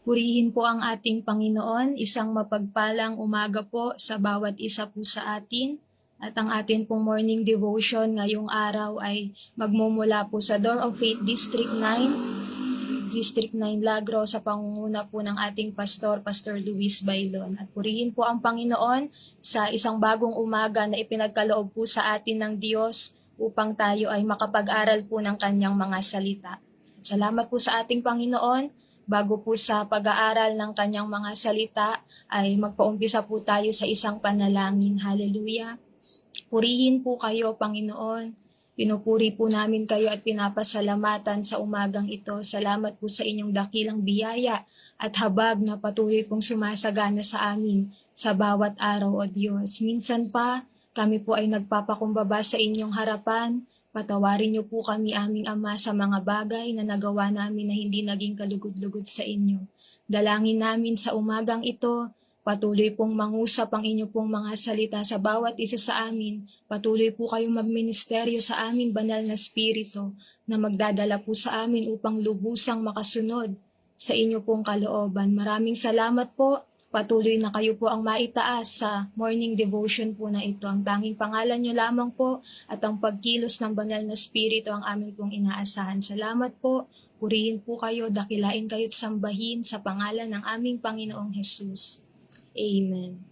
Purihin po ang ating Panginoon, isang mapagpalang umaga po sa bawat isa po sa atin. At ang atin pong morning devotion ngayong araw ay magmumula po sa Door of Faith District 9, District 9 Lagro sa pangunguna po ng ating pastor, Pastor Luis Bailon. At purihin po ang Panginoon sa isang bagong umaga na ipinagkaloob po sa atin ng Diyos upang tayo ay makapag-aral po ng kanyang mga salita. Salamat po sa ating Panginoon. Bago po sa pag-aaral ng kanyang mga salita ay magpaumpisa po tayo sa isang panalangin. Hallelujah! Purihin po kayo, Panginoon. Pinupuri po namin kayo at pinapasalamatan sa umagang ito. Salamat po sa inyong dakilang biyaya at habag na patuloy pong sumasagana sa amin sa bawat araw, O Diyos. Minsan pa, kami po ay nagpapakumbaba sa inyong harapan. Patawarin niyo po kami, aming Ama, sa mga bagay na nagawa namin na hindi naging kalugod-lugod sa inyo. Dalangin namin sa umagang ito, patuloy pong mangusap ang inyo pong mga salita sa bawat isa sa amin. Patuloy po kayong magministeryo sa aming banal na spirito na magdadala po sa amin upang lubusang makasunod sa inyo pong kalooban. Maraming salamat po. Patuloy na kayo po ang maitaas sa morning devotion po na ito. Ang tanging pangalan nyo lamang po at ang pagkilos ng banal na spirito ang amin pong inaasahan. Salamat po. Purihin po kayo, dakilain kayo at sambahin sa pangalan ng aming Panginoong Jesus. Amen.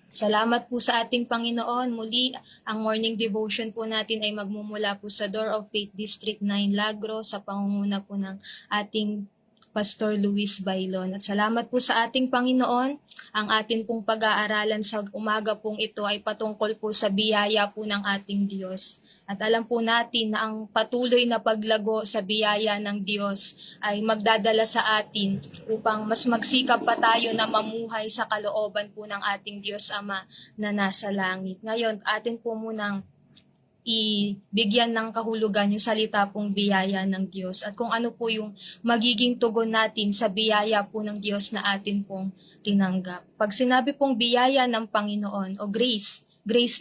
Salamat po sa ating Panginoon. Muli, ang morning devotion po natin ay magmumula po sa Door of Faith District 9 Lagro sa pangunguna po ng ating Pastor Luis Bailon. At salamat po sa ating Panginoon. Ang atin pong pag-aaralan sa umaga pong ito ay patungkol po sa biyaya po ng ating Diyos. At alam po natin na ang patuloy na paglago sa biyaya ng Diyos ay magdadala sa atin upang mas magsikap pa tayo na mamuhay sa kalooban po ng ating Diyos Ama na nasa langit. Ngayon, atin po munang ibigyan ng kahulugan yung salita pong biyaya ng Diyos at kung ano po yung magiging tugon natin sa biyaya po ng Diyos na atin pong tinanggap. Pag sinabi pong biyaya ng Panginoon o grace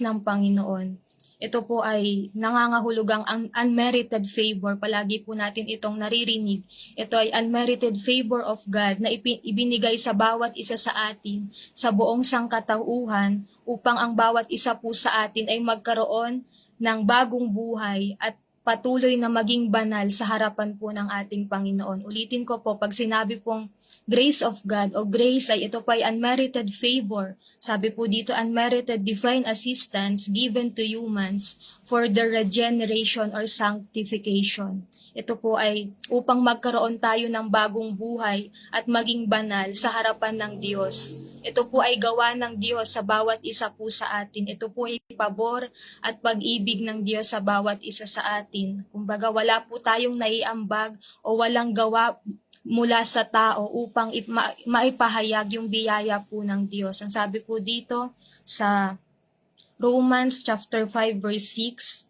ng Panginoon, ito po ay nangangahulugang unmerited favor. Palagi po natin itong naririnig. Ito ay unmerited favor of God na ibinigay sa bawat isa sa atin sa buong sangkatauhan upang ang bawat isa po sa atin ay magkaroon ng bagong buhay at patuloy na maging banal sa harapan po ng ating Panginoon. Ulitin ko po, pag sinabi pong grace of God o grace ay ito pa ay unmerited favor. Sabi po dito, unmerited divine assistance given to humans for their regeneration or sanctification. Ito po ay upang magkaroon tayo ng bagong buhay at maging banal sa harapan ng Diyos. Ito po ay gawa ng Diyos sa bawat isa po sa atin. Ito po ay pabor at pag-ibig ng Diyos sa bawat isa sa atin. Kumbaga wala po tayong naiambag o walang gawa mula sa tao upang maipahayag yung biyaya po ng Diyos. Ang sabi po dito sa Romans chapter 5 verse 6,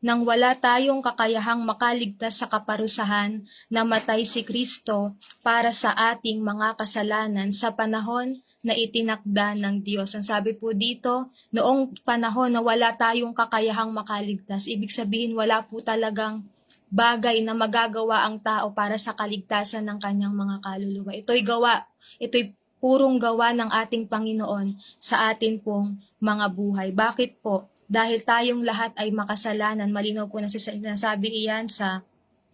nang wala tayong kakayahang makaligtas sa kaparusahan, namatay si Kristo para sa ating mga kasalanan sa panahon na itinakda ng Diyos. Ang sabi po dito, noong panahon na wala tayong kakayahang makaligtas, ibig sabihin wala po talagang bagay na magagawa ang tao para sa kaligtasan ng kanyang mga kaluluwa. Ito'y purong gawa ng ating Panginoon sa atin pong mga buhay. Bakit po? Dahil tayong lahat ay makasalanan. Malinaw po na sinasabi iyan sa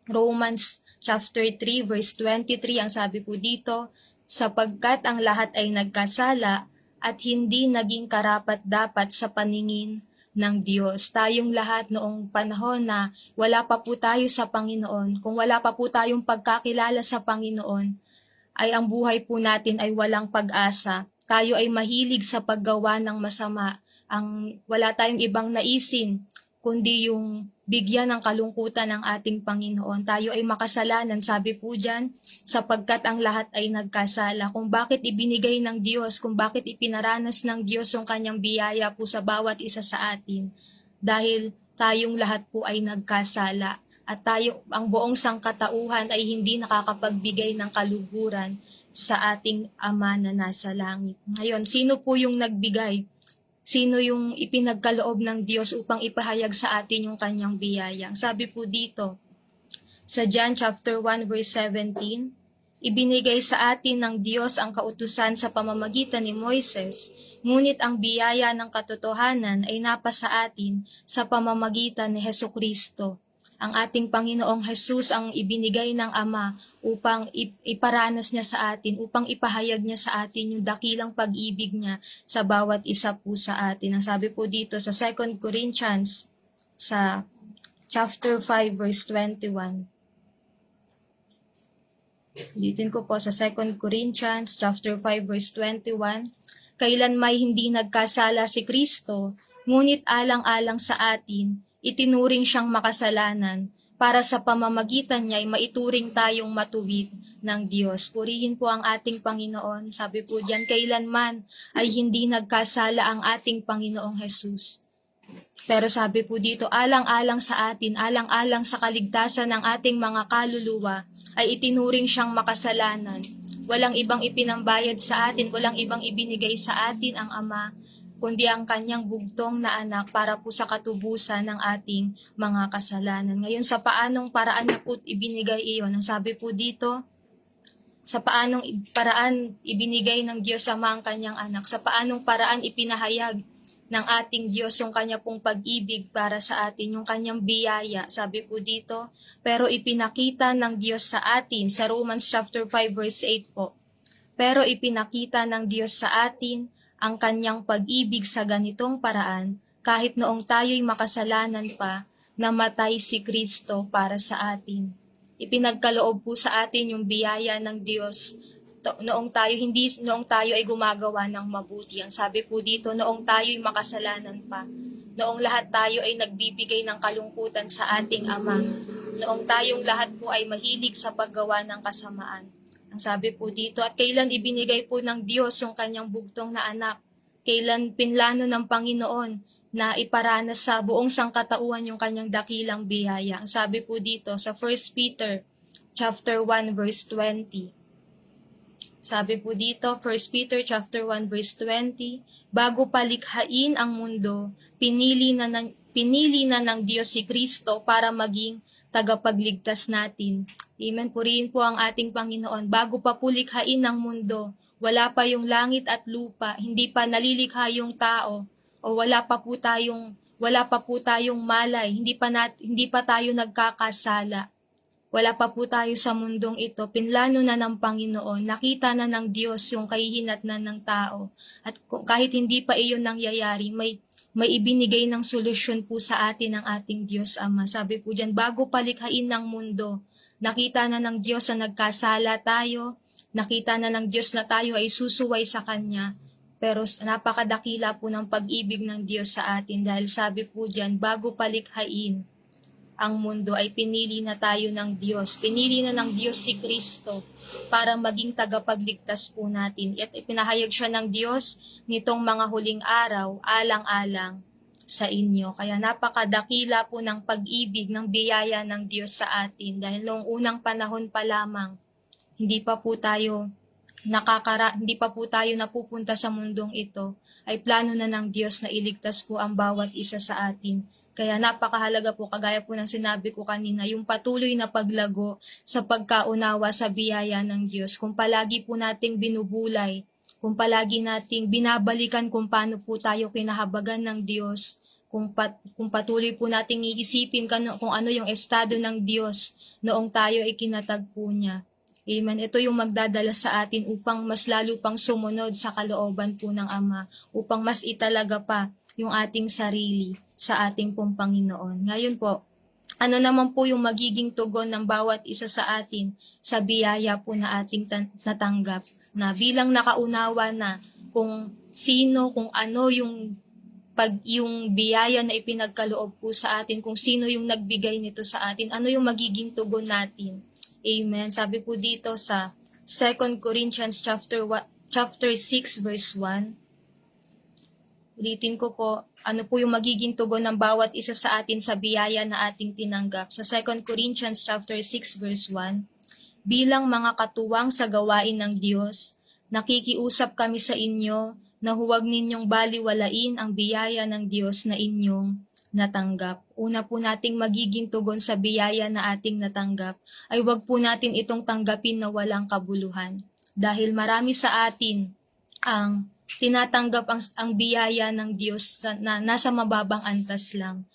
Romans chapter 3 verse 23. Ang sabi po dito, sapagkat ang lahat ay nagkasala at hindi naging karapat-dapat sa paningin ng Diyos. Tayong lahat noong panahon na wala pa po tayo sa Panginoon, kung wala pa po tayong pagkakilala sa Panginoon, ay ang buhay po natin ay walang pag-asa. Tayo ay mahilig sa paggawa ng masama. Wala tayong ibang naisin, kundi yung bigyan ng kalungkutan ng ating Panginoon. Tayo ay makasalanan, sabi po dyan, sapagkat ang lahat ay nagkasala. Kung bakit ibinigay ng Diyos, kung bakit ipinaranas ng Diyos yung kanyang biyaya po sa bawat isa sa atin. Dahil tayong lahat po ay nagkasala at ang buong sangkatauhan ay hindi nakakapagbigay ng kaluguran sa ating Ama na nasa langit. Ngayon, sino po yung nagbigay? Sino yung ipinagkaloob ng Diyos upang ipahayag sa atin yung kanyang biyaya? Sabi po dito, sa John chapter 1 verse 17, ibinigay sa atin ng Diyos ang kautusan sa pamamagitan ni Moises, ngunit ang biyaya ng katotohanan ay napasa atin sa pamamagitan ni Hesukristo. Ang ating Panginoong Jesus ang ibinigay ng Ama upang iparanas niya sa atin, upang ipahayag niya sa atin yung dakilang pag-ibig niya sa bawat isa po sa atin. Ang sabi po dito sa 2 Corinthians sa chapter 5 verse 21. Ulitin ko po sa 2 Corinthians chapter 5 verse 21, kailan may hindi nagkasala si Kristo, ngunit alang-alang sa atin, itinuring siyang makasalanan para sa pamamagitan niya ay maituring tayong matuwid ng Diyos. Purihin po ang ating Panginoon. Sabi po diyan, kailanman ay hindi nagkasala ang ating Panginoong Jesus. Pero sabi po dito, alang-alang sa atin, alang-alang sa kaligtasan ng ating mga kaluluwa, ay itinuring siyang makasalanan. Walang ibang ipinambayad sa atin, walang ibang ibinigay sa atin ang Ama, kundi ang kanyang bugtong na anak para po sa katubusan ng ating mga kasalanan. Ngayon, sa paanong paraan niya po ibinigay iyon? Ang sabi po dito, sa paanong paraan ibinigay ng Diyos Ama ang kanyang anak, sa paanong paraan ipinahayag ng ating Diyos yung kanya pong pag-ibig para sa atin, yung kanyang biyaya. Sabi po dito, pero ipinakita ng Diyos sa atin, sa Romans chapter 5 verse 8 po, pero ipinakita ng Diyos sa atin ang kanyang pag-ibig sa ganitong paraan, kahit noong tayo'y makasalanan pa, namatay si Kristo para sa atin. Ipinagkaloob po sa atin yung biyaya ng Diyos noong tayo ay gumagawa ng mabuti. Ang sabi po dito, noong tayo'y makasalanan pa, noong lahat tayo ay nagbibigay ng kalungkutan sa ating Ama, noong tayong lahat po ay mahilig sa paggawa ng kasamaan. Ang sabi po dito, at kailan ibinigay po ng Diyos yung kanyang bugtong na anak? Kailan pinlano ng Panginoon na iparanas sa buong sangkatauhan yung kanyang dakilang biyaya? Ang sabi po dito sa 1 Peter chapter 1 verse 20. Sabi po dito, 1 Peter chapter 1 verse 20, bago palikhain ang mundo, pinili na ng Diyos si Kristo para maging tagapagligtas natin. Amen. Purihin po ang ating Panginoon. Bago pa pulikhain ang mundo, wala pa yung langit at lupa, hindi pa nalilikha yung tao, o wala pa po tayong malay, hindi pa tayo nagkakasala. Wala pa po tayo sa mundong ito, pinlano na ng Panginoon, nakita na ng Diyos yung kahihinatnan ng tao. At kahit hindi pa iyon nangyayari, may ibinigay ng solusyon po sa atin ng ating Diyos Ama. Sabi po dyan, bago palikhain ng mundo, nakita na ng Diyos na nagkasala tayo, nakita na ng Diyos na tayo ay susuway sa Kanya. Pero napakadakila po ng pag-ibig ng Diyos sa atin dahil sabi po dyan, bago palikhain ang mundo ay pinili na tayo ng Diyos. Pinili na ng Diyos si Kristo para maging tagapagligtas po natin. At ipinahayag siya ng Diyos nitong mga huling araw, alang-alang sa inyo. Kaya napakadakila po ng pag-ibig, ng biyaya ng Diyos sa atin. Dahil noong unang panahon pa lamang, hindi pa po tayo napupunta sa mundong ito, ay plano na ng Diyos na iligtas po ang bawat isa sa atin. Kaya napakahalaga po, kagaya po ng sinabi ko kanina, yung patuloy na paglago sa pagkaunawa sa biyaya ng Diyos. Kung palagi po nating binubulay, kung palagi nating binabalikan kung paano po tayo kinahabagan ng Diyos, kung patuloy po nating iisipin kung ano yung estado ng Diyos noong tayo ay kinatagpo niya. Amen. Ito yung magdadala sa atin upang mas lalo pang sumunod sa kalooban po ng Ama, upang mas italaga pa yung ating sarili sa ating pong Panginoon. Ngayon po, ano naman po yung magiging tugon ng bawat isa sa atin sa biyaya po na ating natanggap, na bilang nakaunawa na kung sino, kung ano yung biyaya na ipinagkaloob po sa atin, kung sino yung nagbigay nito sa atin, ano yung magiging tugon natin. Amen. Sabi po dito sa 2 Corinthians chapter 6 verse 1. Ulitin ko po, ano po yung magiging tugon ng bawat isa sa atin sa biyaya na ating tinanggap. Sa 2 Corinthians chapter 6 verse 1, bilang mga katuwang sa gawain ng Diyos, nakikiusap kami sa inyo na huwag ninyong baliwalain ang biyaya ng Diyos na inyong natanggap. Una po nating magiging tugon sa biyaya na ating natanggap ay huwag po natin itong tanggapin na walang kabuluhan. Dahil marami sa atin ang tinatanggap ang biyaya ng Diyos na nasa mababang antas lang.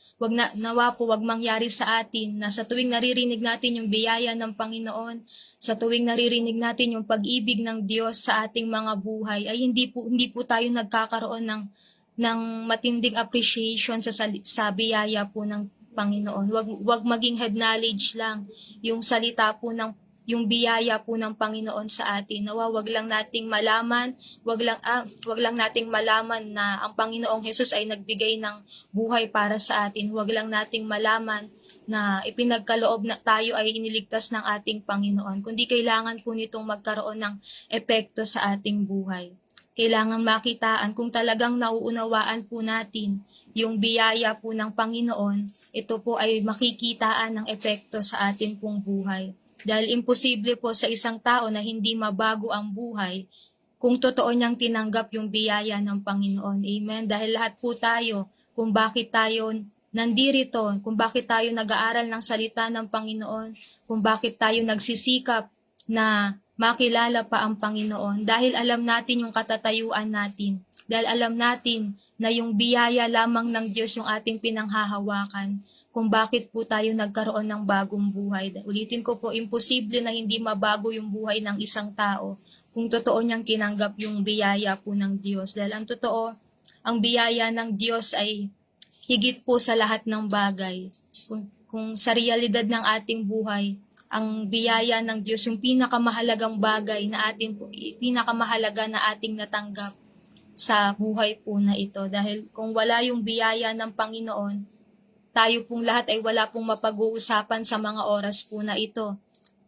Nawa po wag mangyari sa atin na sa tuwing naririnig natin yung biyaya ng Panginoon, sa tuwing naririnig natin yung pag-ibig ng Diyos sa ating mga buhay, ay hindi po tayo nagkakaroon ng matinding appreciation sa biyaya po ng Panginoon. Wag maging head knowledge lang yung salita po yung biyaya po ng Panginoon sa atin. Nawa wag lang nating malaman, wag lang nating malaman na ang Panginoong Hesus ay nagbigay ng buhay para sa atin. Wag lang nating malaman na ipinagkaloob na tayo ay iniligtas ng ating Panginoon. Kundi kailangan po nitong magkaroon ng epekto sa ating buhay. Kailangan makitaan kung talagang nauunawaan po natin yung biyaya po ng Panginoon, ito po ay makikitaan ng epekto sa ating pong buhay. Dahil imposible po sa isang tao na hindi mabago ang buhay kung totoo niyang tinanggap yung biyaya ng Panginoon. Amen? Dahil lahat po tayo, kung bakit tayo nandirito, kung bakit tayo nag-aaral ng salita ng Panginoon, kung bakit tayo nagsisikap na makilala pa ang Panginoon. Dahil alam natin yung katatayuan natin. Dahil alam natin na yung biyaya lamang ng Diyos yung ating pinanghahawakan kung bakit po tayo nagkaroon ng bagong buhay. Ulitin ko po, imposible na hindi mabago yung buhay ng isang tao kung totoo niyang tinanggap yung biyaya po ng Diyos. Dahil ang totoo, ang biyaya ng Diyos ay higit po sa lahat ng bagay. Kung sa realidad ng ating buhay, ang biyaya ng Diyos, yung pinakamahalagang bagay na pinakamahalaga na ating natanggap sa buhay po na ito. Dahil kung wala yung biyaya ng Panginoon, tayo pong lahat ay wala pong mapag-uusapan sa mga oras po na ito.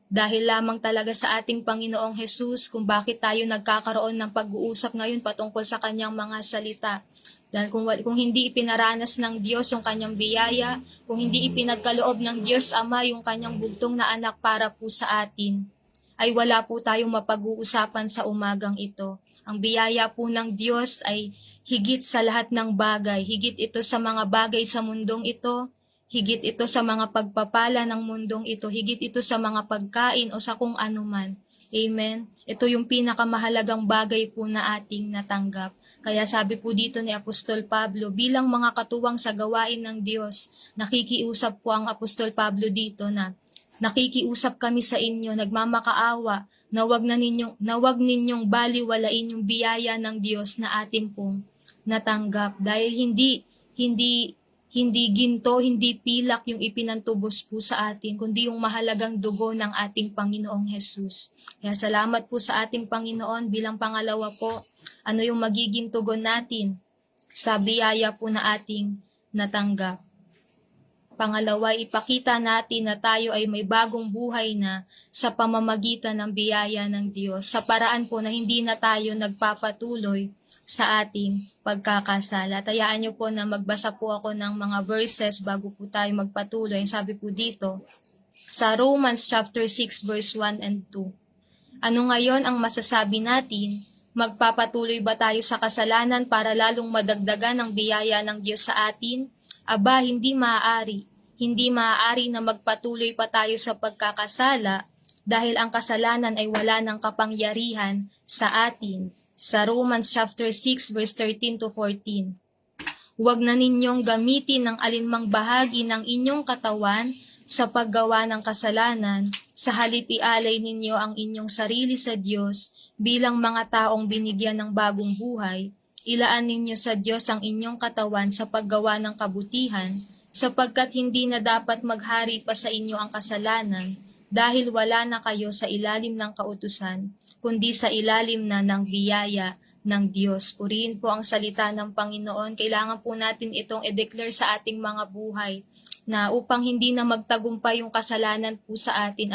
Dahil lamang talaga sa ating Panginoong Hesus kung bakit tayo nagkakaroon ng pag-uusap ngayon patungkol sa kanyang mga salita. Dahil kung hindi ipinaranas ng Diyos yung kanyang biyaya, kung hindi ipinagkaloob ng Diyos Ama yung kanyang bugtong na anak para po sa atin, ay wala po tayong mapag-uusapan sa umagang ito. Ang biyaya po ng Diyos ay higit sa lahat ng bagay, higit ito sa mga bagay sa mundong ito, higit ito sa mga pagpapala ng mundong ito, higit ito sa mga pagkain o sa kung anuman. Amen? Ito yung pinakamahalagang bagay po na ating natanggap. Kaya sabi po dito ni Apostol Pablo, bilang mga katuwang sa gawain ng Diyos, nakikiusap po ang Apostol Pablo dito na nakikiusap kami sa inyo, nagmamakaawa, na wag ninyong baliwalain yung biyaya ng Diyos na atin pong natanggap. Dahil hindi ginto, hindi pilak yung ipinantubos po sa atin, kundi yung mahalagang dugo ng ating Panginoong Hesus. Kaya salamat po sa ating Panginoon. Bilang pangalawa po, ano yung magiging tugon natin sa biyaya po na ating natanggap? Pangalawa, ipakita natin na tayo ay may bagong buhay na sa pamamagitan ng biyaya ng Diyos, sa paraan po na hindi na tayo nagpapatuloy sa ating pagkakasala. Tayaan niyo po na magbasa po ako ng mga verses bago po tayo magpatuloy. Sabi po dito, sa Romans chapter 6 verse 1 and 2. Ano ngayon ang masasabi natin? Magpapatuloy ba tayo sa kasalanan para lalong madagdagan ang biyaya ng Diyos sa atin? Aba, hindi maaari. Hindi maaari na magpatuloy pa tayo sa pagkakasala dahil ang kasalanan ay wala ng kapangyarihan sa atin. Sa Romans chapter 6 verse 13 to 14. Huwag na ninyong gamitin ng alinmang bahagi ng inyong katawan sa paggawa ng kasalanan, sa halip ialay ninyo ang inyong sarili sa Diyos bilang mga taong binigyan ng bagong buhay. Ilaan ninyo sa Diyos ang inyong katawan sa paggawa ng kabutihan, sapagkat hindi na dapat maghari pa sa inyo ang kasalanan, dahil wala na kayo sa ilalim ng kautusan, kundi sa ilalim na ng biyaya ng Diyos. Purihin po ang salita ng Panginoon. Kailangan po natin itong i-declare sa ating mga buhay, na upang hindi na magtagumpay yung kasalanan po sa atin,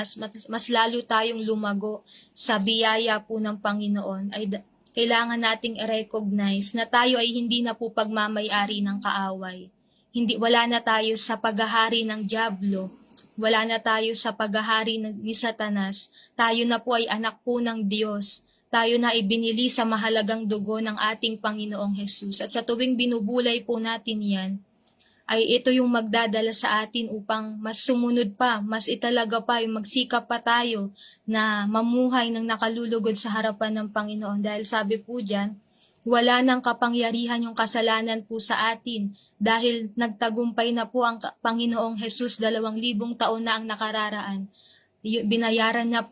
mas lalo tayong lumago sa biyaya po ng Panginoon, ay kailangan nating i-recognize na tayo ay hindi na po pagmamay-ari ng kaaway. Wala na tayo sa paghahari ng dyablo. Wala na tayo sa paghahari ni Satanas. Tayo na po ay anak po ng Diyos. Tayo na ibinili sa mahalagang dugo ng ating Panginoong Hesus. At sa tuwing binubulay po natin yan, ay ito yung magdadala sa atin upang mas sumunod pa, mas italaga pa, yung magsikap pa tayo na mamuhay ng nakalulugod sa harapan ng Panginoon. Dahil sabi po dyan, wala nang kapangyarihan yung kasalanan po sa atin dahil nagtagumpay na po ang Panginoong Hesus 2,000 taon na ang nakararaan. Binayaran niya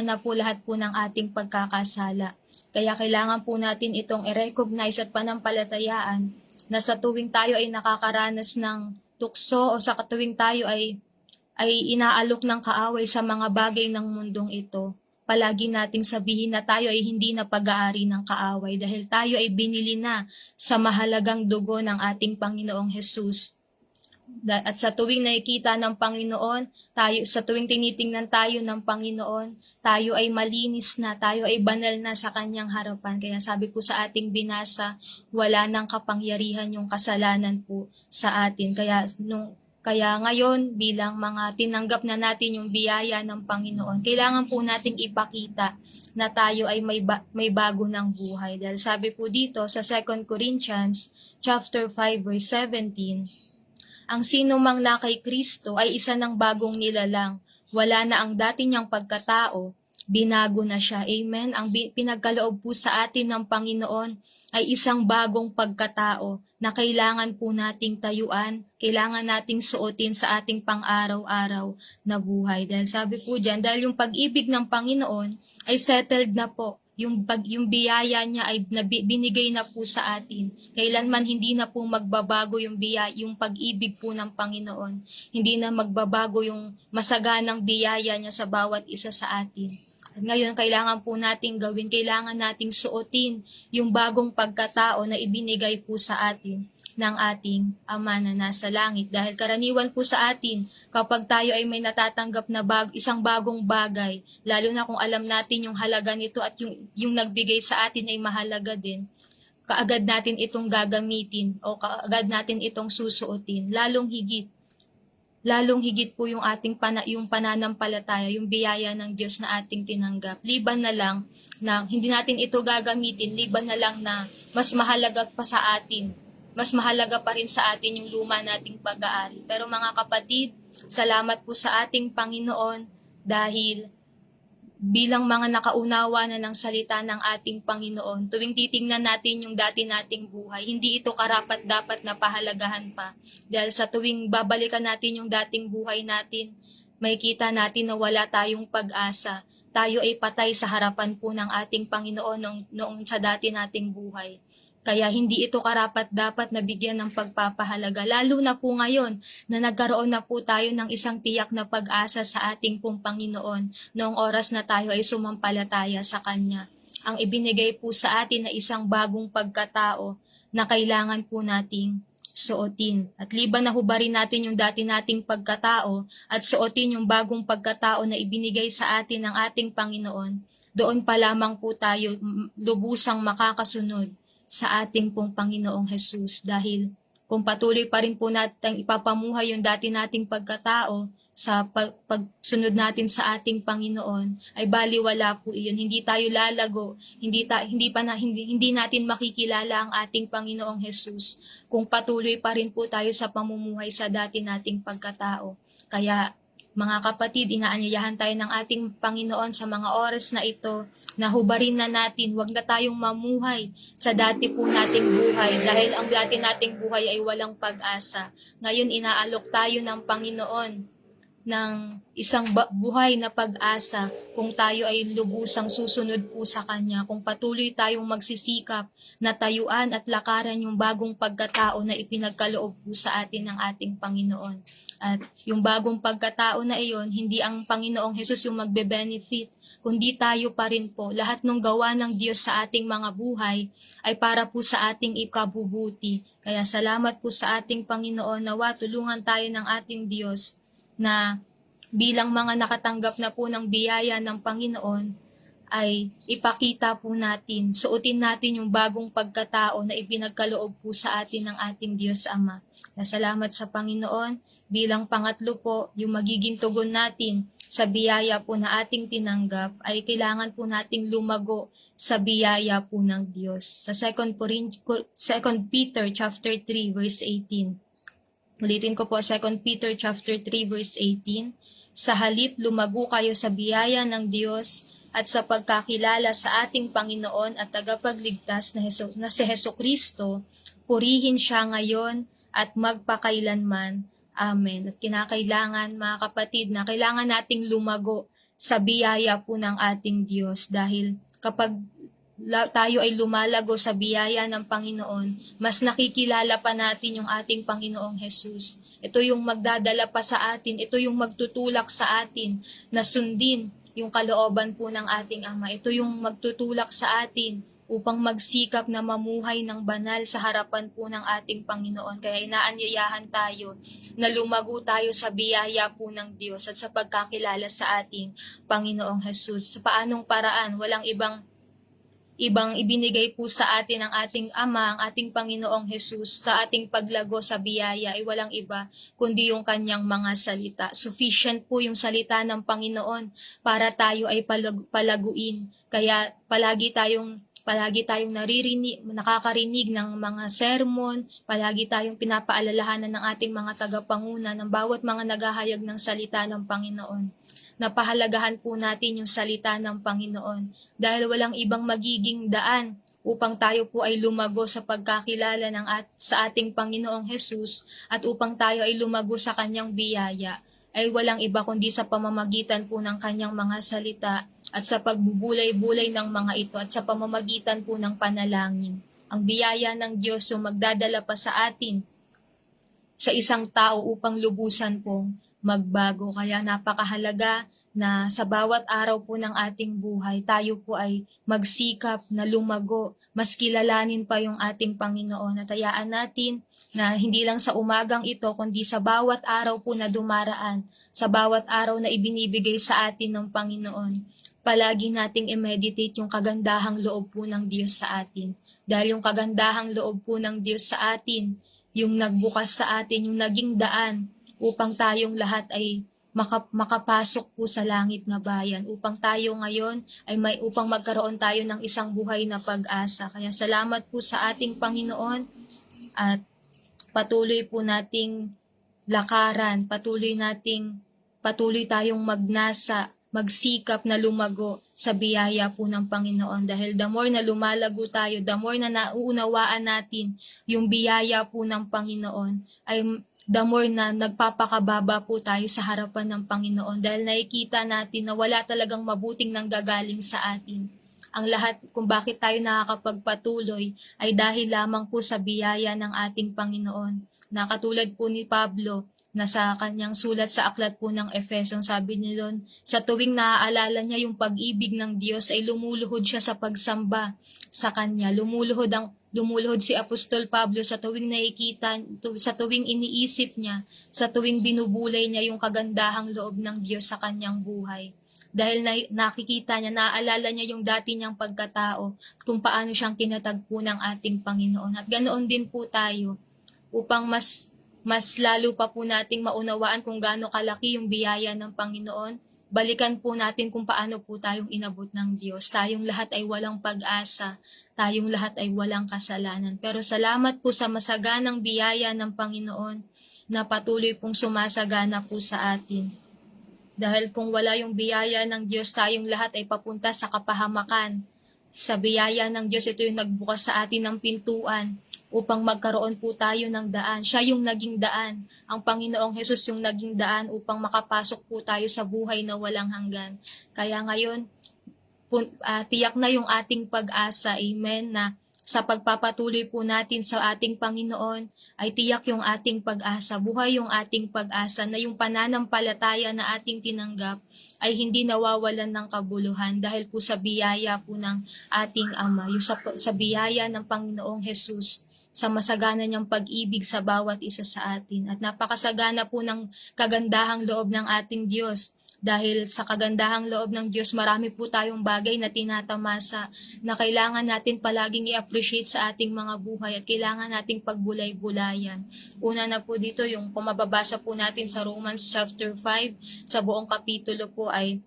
na po lahat po ng ating pagkakasala. Kaya kailangan po natin itong i-recognize at panampalatayaan na sa tuwing tayo ay nakakaranas ng tukso o sa tuwing tayo ay inaalok ng kaaway sa mga bagay ng mundong ito, palagi nating sabihin na tayo ay hindi na pag-aari ng kaaway dahil tayo ay binili na sa mahalagang dugo ng ating Panginoong Hesus. At sa tuwing nakikita ng Panginoon, sa tuwing tinitingnan tayo ng Panginoon, tayo ay malinis na, tayo ay banal na sa kanyang harapan. Kaya sabi po sa ating binasa, wala nang kapangyarihan yung kasalanan po sa atin. Kaya ngayon, bilang mga tinanggap na natin yung biyaya ng Panginoon, kailangan po nating ipakita na tayo ay may bago ng buhay. Dahil sabi po dito sa 2 Corinthians chapter 5 verse 17, ang sino mang na kay Kristo ay isa ng bagong nilalang. Wala na ang dati niyang pagkatao, binago na siya. Amen? Ang pinagkaloob po sa atin ng Panginoon ay isang bagong pagkatao na kailangan po nating tayuan, kailangan nating suotin sa ating pang-araw-araw na buhay. Dahil sabi po dyan, dahil yung pag-ibig ng Panginoon ay settled na po. Yung biyaya niya ay binigay na po sa atin. Kailanman hindi na po magbabago yung pag-ibig po ng Panginoon. Hindi na magbabago yung masaganang biyaya niya sa bawat isa sa atin. At ngayon, kailangan po nating gawin, kailangan nating suotin yung bagong pagkatao na ibinigay po sa atin ng ating Ama na nasa langit. Dahil karaniwan po sa atin, kapag tayo ay may natatanggap na isang bagong bagay, lalo na kung alam natin yung halaga nito at yung nagbigay sa atin ay mahalaga din, kaagad natin itong gagamitin o kaagad natin itong susuotin. Lalong higit po yung ating yung pananampalataya, yung biyaya ng Diyos na ating tinanggap. Liban na lang na hindi natin ito gagamitin, liban na lang na mas mahalaga pa sa atin. Mas mahalaga pa rin sa atin yung luma nating pag-aari. Pero mga kapatid, salamat po sa ating Panginoon dahil bilang mga nakaunawa na ng salita ng ating Panginoon, tuwing titingnan natin yung dati nating buhay, hindi ito karapat-dapat na pahalagahan pa. Dahil sa tuwing babalikan natin yung dating buhay natin, makikita natin na wala tayong pag-asa. Tayo ay patay sa harapan po ng ating Panginoon noong sa dati nating buhay. Kaya hindi ito karapat-dapat na bigyan ng pagpapahalaga. Lalo na po ngayon na nagkaroon na po tayo ng isang tiyak na pag-asa sa ating pong Panginoon noong oras na tayo ay sumampalataya sa Kanya. Ang ibinigay po sa atin na isang bagong pagkatao na kailangan po nating suotin. At liban na hubarin natin yung dati nating pagkatao at suotin yung bagong pagkatao na ibinigay sa atin ng ating Panginoon, doon pa lamang po tayo lubusang makakasunod sa ating pong Panginoong Hesus. Dahil kung patuloy pa rin po natin ipapamuhay yung dati nating pagkatao sa pagsunod natin sa ating Panginoon, ay baliwala po iyon. Hindi tayo lalago, hindi natin makikilala ang ating Panginoong Hesus kung patuloy pa rin po tayo sa pamumuhay sa dati nating pagkatao. Kaya mga kapatid, inaanyayahan tayo ng ating Panginoon sa mga oras na ito na hubarin na natin, huwag na tayong mamuhay sa dati po nating buhay dahil ang dati nating buhay ay walang pag-asa. Ngayon inaalok tayo ng Panginoon ng isang buhay na pag-asa kung tayo ay lubusang susunod po sa Kanya, kung patuloy tayong magsisikap na tayuan at lakaran yung bagong pagkatao na ipinagkaloob po sa atin ng ating Panginoon. At yung bagong pagkatao na iyon, hindi ang Panginoong Hesus yung magbe-benefit, kundi tayo pa rin po. Lahat ng gawa ng Diyos sa ating mga buhay ay para po sa ating ikabubuti. Kaya salamat po sa ating Panginoon, nawa tulungan tayo ng ating Diyos na bilang mga nakatanggap na po ng biyaya ng Panginoon, ay ipakita po natin, suotin natin yung bagong pagkatao na ipinagkaloob po sa atin ng ating Diyos Ama. Salamat sa Panginoon. Bilang pangatlo po, yung magiging tugon natin sa biyaya po na ating tinanggap ay kailangan po nating lumago sa biyaya po ng Diyos. Sa 2 Peter chapter 3 verse 18. Ulitin ko po, 2 Peter chapter 3 verse 18. Sa halip lumago kayo sa biyaya ng Diyos at sa pagkakilala sa ating Panginoon at tagapagligtas na si Hesukristo, purihin siya ngayon at magpakailanman. Amen. At kinakailangan, mga kapatid, na kailangan nating lumago sa biyaya po ng ating Diyos dahil kapag tayo ay lumalago sa biyaya ng Panginoon, mas nakikilala pa natin yung ating Panginoong Jesus. Ito yung magdadala pa sa atin, ito yung magtutulak sa atin na sundin yung kalooban po ng ating Ama. Ito yung magtutulak sa atin upang magsikap na mamuhay ng banal sa harapan po ng ating Panginoon. Kaya inaanyayahan tayo na lumago tayo sa biyaya po ng Diyos at sa pagkakilala sa ating Panginoong Jesus. Sa paanong paraan? Walang ibang ibinigay po sa atin ng ating Ama, ang ating Panginoong Jesus sa ating paglago sa biyaya ay walang iba kundi yung kanyang mga salita. Sufficient po yung salita ng Panginoon para tayo ay palaguin. Kaya palagi tayong nakakarinig ng mga sermon, palagi tayong pinapaalalahanan ng ating mga tagapanguna ng bawat mga naghahayag ng salita ng Panginoon. Napahalagahan po natin yung salita ng Panginoon dahil walang ibang magiging daan upang tayo po ay lumago sa pagkakilala sa ating Panginoong Jesus at upang tayo ay lumago sa kanyang biyaya ay walang iba kundi sa pamamagitan po ng kanyang mga salita at sa pagbubulay-bulay ng mga ito at sa pamamagitan po ng panalangin. Ang biyaya ng Diyos yung magdadala pa sa atin sa isang tao upang lubusan pong magbago. Kaya napakahalaga na sa bawat araw po ng ating buhay, tayo po ay magsikap na lumago, mas kilalanin pa yung ating Panginoon. At hayaan natin na hindi lang sa umagang ito, kundi sa bawat araw po na dumaraan, sa bawat araw na ibinibigay sa atin ng Panginoon, palagi nating i-meditate yung kagandahang loob po ng Diyos sa atin. Dahil yung kagandahang loob po ng Diyos sa atin, yung nagbukas sa atin, yung naging daan, upang tayong lahat ay makapasok po sa langit na bayan, upang tayo ngayon upang magkaroon tayo ng isang buhay na pag-asa. Kaya salamat po sa ating Panginoon at patuloy po nating lakaran, patuloy tayong magsikap na lumago sa biyaya po ng Panginoon. Dahil the more na lumalago tayo, the more na nauunawaan natin yung biyaya po ng Panginoon, ay the more na nagpapakababa po tayo sa harapan ng Panginoon dahil nakikita natin na wala talagang mabuting nanggagaling sa atin. Ang lahat kung bakit tayo nakakapagpatuloy ay dahil lamang po sa biyaya ng ating Panginoon. Na katulad po ni Pablo na sa kanyang sulat sa aklat po ng Efeson, sabi niya doon, sa tuwing naaalala niya yung pag-ibig ng Diyos ay lumuluhod siya sa pagsamba sa Kanya. Lumuluhod si Apostol Pablo sa tuwing sa tuwing iniisip niya, sa tuwing binubulay niya yung kagandahang loob ng Diyos sa kanyang buhay. Dahil nakikita niya, naaalala niya yung dati niyang pagkatao, kung paano siyang tinatagpo ng ating Panginoon. At ganoon din po tayo, upang mas lalo pa po nating maunawaan kung gaano kalaki yung biyaya ng Panginoon. Balikan po natin kung paano po tayong inabot ng Diyos. Tayong lahat ay walang pag-asa. Tayong lahat ay walang kasalanan. Pero salamat po sa masaganang biyaya ng Panginoon na patuloy pong sumasagana po sa atin. Dahil kung wala yung biyaya ng Diyos, tayong lahat ay papunta sa kapahamakan. Sa biyaya ng Diyos, ito yung nagbukas sa atin ng pintuan upang magkaroon po tayo ng daan. Siya yung naging daan. Ang Panginoong Hesus yung naging daan upang makapasok po tayo sa buhay na walang hanggan. Kaya ngayon, tiyak na yung ating pag-asa, amen, na sa pagpapatuloy po natin sa ating Panginoon, ay tiyak yung ating pag-asa, buhay yung ating pag-asa, na yung pananampalataya na ating tinanggap ay hindi nawawalan ng kabuluhan dahil po sa biyaya po ng ating Ama, yung sa biyaya ng Panginoong Hesus, sa masagana niyang pag-ibig sa bawat isa sa atin. At napakasagana po ng kagandahang loob ng ating Diyos Dahil sa kagandahang loob ng Diyos, marami po tayong bagay na tinatamasa na kailangan natin palaging i-appreciate sa ating mga buhay at kailangan nating pagbulay-bulayan. Una na po dito, yung pumababasa po natin sa Romans chapter 5, sa buong kapitulo po ay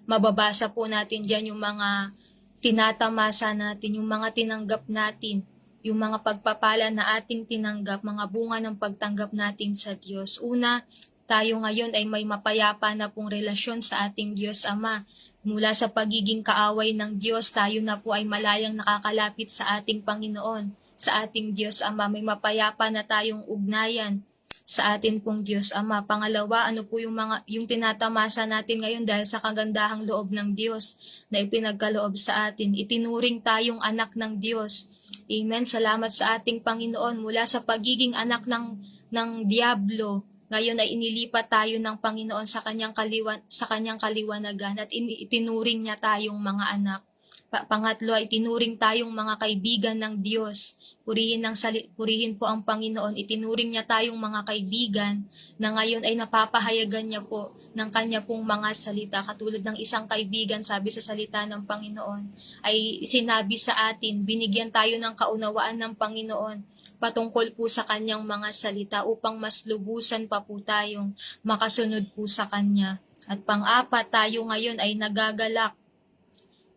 mababasa po natin dyan yung mga tinatamasa natin, yung mga tinanggap natin, yung mga pagpapala na ating tinanggap, mga bunga ng pagtanggap natin sa Diyos. Una, tayo ngayon ay may mapayapa na pong relasyon sa ating Diyos Ama. Mula sa pagiging kaaway ng Diyos, tayo na po ay malayang nakakalapit sa ating Panginoon, sa ating Diyos Ama. May mapayapa na tayong ugnayan sa atin pong Diyos Ama. Pangalawa, ano po yung tinatamasa natin ngayon dahil sa kagandahang loob ng Diyos na ipinagkaloob sa atin. Itinuring tayong anak ng Diyos. Amen. Salamat sa ating Panginoon. Mula sa pagiging anak ng Diablo, ngayon ay inilipat tayo ng Panginoon sa kanyang kaliwanagan at itinuring niya tayong mga anak. Pangatlo ay tinuring tayong mga kaibigan ng Diyos. Purihin po ang Panginoon. Itinuring niya tayong mga kaibigan na ngayon ay napapahayagan niya po ng kanya pong mga salita. Katulad ng isang kaibigan, sabi sa salita ng Panginoon, ay sinabi sa atin, binigyan tayo ng kaunawaan ng Panginoon patungkol po sa kanyang mga salita upang mas lubusan pa po tayong makasunod po sa kanya. At pang-apat, tayo ngayon ay nagagalak.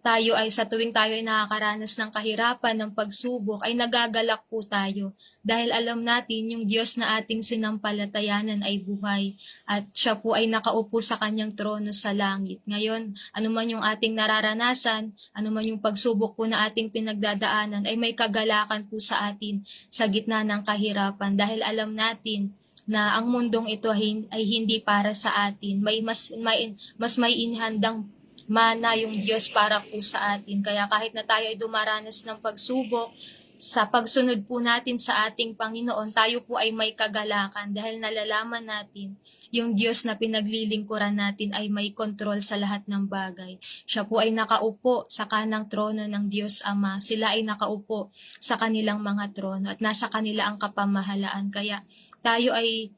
Tayo ay sa tuwing tayo ay nakakaranas ng kahirapan, ng pagsubok, ay nagagalak po tayo. Dahil alam natin yung Diyos na ating sinampalatayanan ay buhay at siya po ay nakaupo sa kanyang trono sa langit. Ngayon, anuman yung ating nararanasan, anuman yung pagsubok po na ating pinagdadaanan, ay may kagalakan po sa atin sa gitna ng kahirapan. Dahil alam natin na ang mundong ito ay hindi para sa atin. Mas may inhandang mana yung Diyos para po sa atin. Kaya kahit na tayo ay dumaranas ng pagsubok, sa pagsunod po natin sa ating Panginoon, tayo po ay may kagalakan dahil nalalaman natin yung Diyos na pinaglilingkuran natin ay may kontrol sa lahat ng bagay. Siya po ay nakaupo sa kanang trono ng Diyos Ama. Sila ay nakaupo sa kanilang mga trono at nasa kanila ang kapamahalaan. Kaya tayo ay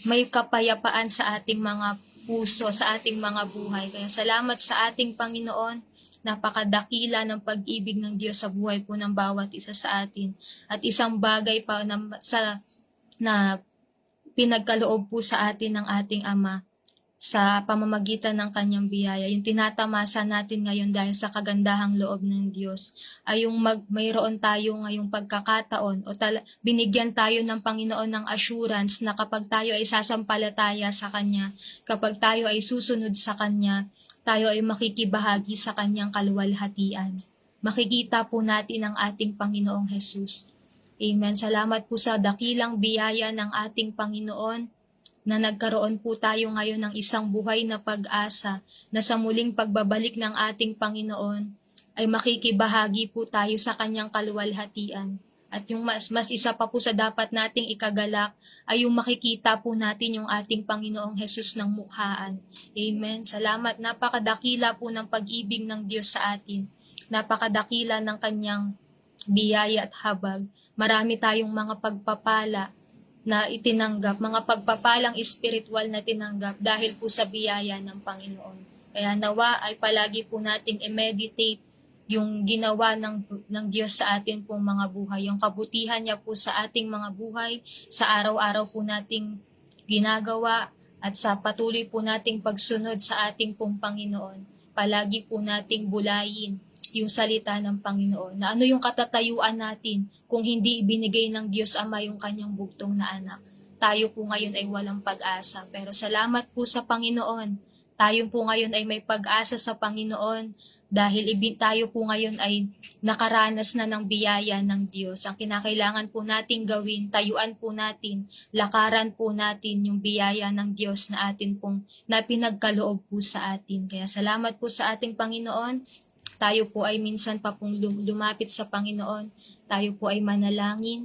may kapayapaan sa ating mga puso, sa ating mga buhay. Kaya salamat sa ating Panginoon, napakadakila ng pag-ibig ng Diyos sa buhay po ng bawat isa sa atin. At isang bagay pa na pinagkaloob po sa atin ng ating Ama sa pamamagitan ng kanyang biyaya. Yung tinatamasa natin ngayon dahil sa kagandahang loob ng Diyos ay yung mayroon tayo ngayong pagkakataon o binigyan tayo ng Panginoon ng assurance na kapag tayo ay sasampalataya sa Kanya, kapag tayo ay susunod sa Kanya, tayo ay makikibahagi sa Kanyang kaluwalhatian. Makikita po natin ang ating Panginoong Jesus. Amen. Salamat po sa dakilang biyaya ng ating Panginoon na nagkaroon po tayo ngayon ng isang buhay na pag-asa na sa muling pagbabalik ng ating Panginoon ay makikibahagi po tayo sa kanyang kaluwalhatian. At yung mas isa pa po sa dapat nating ikagalak ay yung makikita po natin yung ating Panginoong Jesus ng mukhaan. Amen. Salamat. Napakadakila po ng pag-ibig ng Diyos sa atin. Napakadakila ng kanyang biyaya at habag. Marami tayong mga pagpapala na itinanggap, mga pagpapalang espiritual na tinanggap dahil po sa biyaya ng Panginoon. Kaya nawa ay palagi po nating i-meditate yung ginawa ng Diyos sa atin pong mga buhay, yung kabutihan niya po sa ating mga buhay, sa araw-araw po nating ginagawa at sa patuloy po nating pagsunod sa ating pong Panginoon. Palagi po nating bulayin yung salita ng Panginoon. Na ano yung katatayuan natin kung hindi ibinigay ng Diyos Ama yung kanyang bugtong na anak. Tayo po ngayon ay walang pag-asa. Pero salamat po sa Panginoon. Tayo po ngayon ay may pag-asa sa Panginoon dahil tayo po ngayon ay nakaranas na ng biyaya ng Diyos. Ang kinakailangan po nating gawin, tayuan po natin, lakaran po natin yung biyaya ng Diyos na atin pong na pinagkaloob po sa atin. Kaya salamat po sa ating Panginoon. Tayo po ay minsan pa pong lumapit sa Panginoon. Tayo po ay manalangin.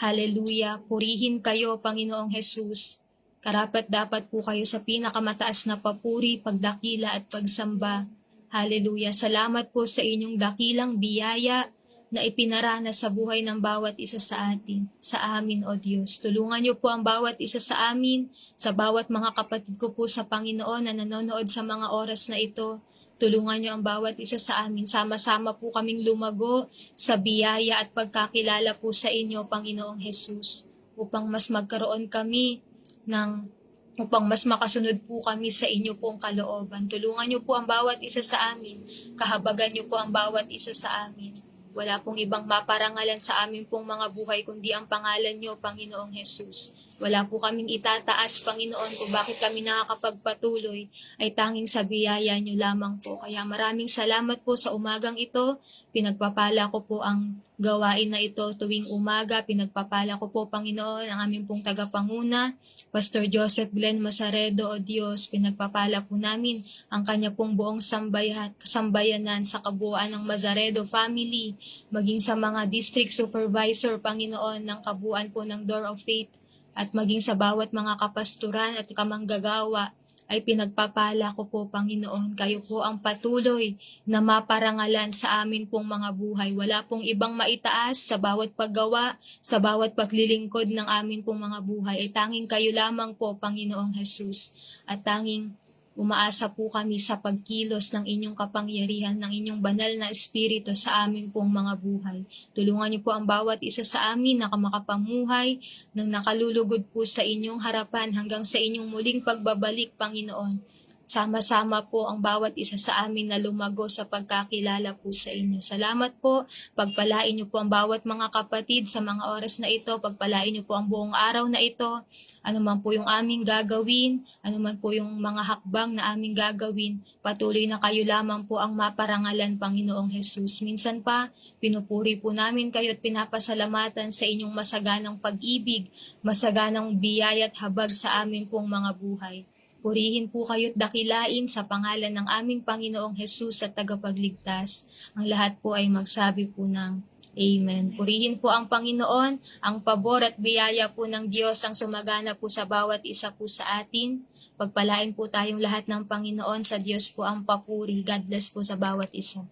Hallelujah. Purihin kayo, Panginoong Jesus. Karapat dapat po kayo sa pinakamataas na papuri, pagdakila at pagsamba. Hallelujah. Salamat po sa inyong dakilang biyaya na ipinaranas sa buhay ng bawat isa sa atin, sa amin, O Diyos. Tulungan niyo po ang bawat isa sa amin, sa bawat mga kapatid ko po sa Panginoon na nanonood sa mga oras na ito. Tulungan niyo ang bawat isa sa amin. Sama-sama po kaming lumago sa biyaya at pagkakilala po sa inyo, Panginoong Jesus, upang mas magkaroon kami upang mas makasunod po kami sa inyo pong kalooban. Tulungan niyo po ang bawat isa sa amin. Kahabagan niyo po ang bawat isa sa amin. Wala pong ibang maparangalan sa amin pong mga buhay kundi ang pangalan niyo, Panginoong Jesus. Wala po kaming itataas, Panginoon, kung bakit kami nakakapagpatuloy ay tanging sa biyaya niyo lamang po. Kaya maraming salamat po sa umagang ito. Pinagpapala ko po ang gawain na ito tuwing umaga. Pinagpapala ko po, Panginoon, ang aming pong tagapanguna, Pastor Joseph Glenn Masaredo, O Diyos. Pinagpapala po namin ang kanya pong buong sambayanan sa kabuuan ng Mazaredo family, maging sa mga district supervisor, Panginoon, ng kabuuan po ng Door of Faith, at maging sa bawat mga kapasturan at kamanggagawa, ay pinagpapala ko po, Panginoon, kayo po ang patuloy na maparangalan sa amin pong mga buhay. Wala pong ibang maitaas sa bawat paggawa, sa bawat paglilingkod ng amin pong mga buhay. Ay tanging kayo lamang po, Panginoong Jesus. At tanging umaasa po kami sa pagkilos ng inyong kapangyarihan, ng inyong banal na espiritu sa amin pong mga buhay. Tulungan niyo po ang bawat isa sa amin na makapamuhay ng nakalulugod po sa inyong harapan hanggang sa inyong muling pagbabalik, Panginoon. Sama-sama po ang bawat isa sa amin na lumago sa pagkakilala po sa inyo. Salamat po. Pagpalain niyo po ang bawat mga kapatid sa mga oras na ito. Pagpalain niyo po ang buong araw na ito. Ano man po yung aming gagawin, ano man po yung mga hakbang na aming gagawin, patuloy na kayo lamang po ang maparangalan, Panginoong Jesus. Minsan pa, pinupuri po namin kayo at pinapasalamatan sa inyong masaganang pag-ibig, masaganang biyaya at habag sa amin pong mga buhay. Purihin po kayo't dakilain sa pangalan ng aming Panginoong Jesus at tagapagligtas. Ang lahat po ay magsabi po ng Amen. Purihin po ang Panginoon, ang pabor at biyaya po ng Diyos ang sumagana po sa bawat isa po sa atin. Pagpalain po tayong lahat ng Panginoon, sa Diyos po ang papuri. God bless po sa bawat isa.